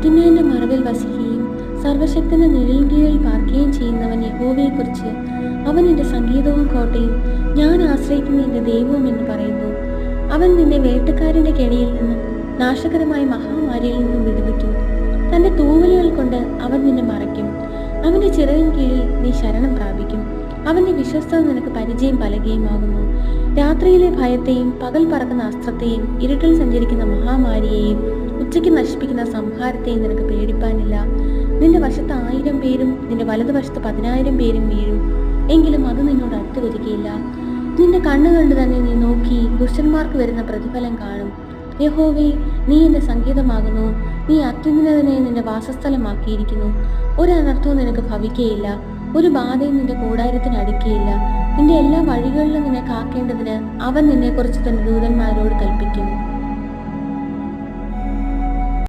അത്യുന്നതന്റെ മറവിൽ വസിക്കുകയും സർവശക്തന്റെ നിഴലിൻ കീഴിൽ പാർക്കുകയും ചെയ്യുന്നവൻ യഹോവയെക്കുറിച്ച് അവൻ എൻ്റെ സംഗീതവും കോട്ടയും ഞാൻ ആശ്രയിക്കുന്ന എൻ്റെ ദൈവവും എന്ന് പറയുന്നു. അവൻ നിന്നെ വേട്ടക്കാരന്റെ കെണിയിൽ നിന്നും നാശകരമായ മഹാമാരിയിൽ നിന്നും വിടുവിക്കും. തന്റെ തൂവലുകൾ കൊണ്ട് അവൻ നിന്നെ മറയ്ക്കും. അവന്റെ ചിറകിൻ കീഴിൽ നീ ശരണം പ്രാപിക്കും. അവന്റെ വിശ്വസ്തത നിനക്ക് പരിചയം പലകയുമാകുന്നു. രാത്രിയിലെ ഭയത്തെയും പകൽ പറക്കുന്ന അസ്ത്രത്തെയും ഇരുട്ടിൽ സഞ്ചരിക്കുന്ന മഹാമാരിയെയും ഉച്ചയ്ക്ക് നശിപ്പിക്കുന്ന സംഹാരത്തെയും നിനക്ക് പേടിപ്പാനില്ല. നിന്റെ വശത്ത് 1000 പേരും നിന്റെ വലതുവശത്ത് 10,000 പേരും വീഴും, എങ്കിലും അത് നിന്നോട് അടുത്ത് വരികയില്ല. നിന്റെ കണ്ണുകണ്ട് തന്നെ നീ നോക്കി ദുഷ്ടന്മാർക്ക് വരുന്ന പ്രതിഫലം കാണും. യഹോവേ, നീ എൻ്റെ സംഗീതമാകുന്നു. നീ അത്യുന്നതനെ നിന്റെ വാസസ്ഥലമാക്കിയിരിക്കുന്നു. ഒരു അനർത്ഥവും നിനക്ക് ഭവിക്കുകയില്ല, ഒരു ബാധയും നിന്റെ കൂടാരത്തിന് അടുക്കുകയില്ല. നിന്റെ എല്ലാ വഴികളിലും നിന്നെ കാക്കേണ്ടതിന് അവൻ നിന്നെക്കുറിച്ച് തന്റെ ദൂതന്മാരോട് കൽപ്പിക്കും.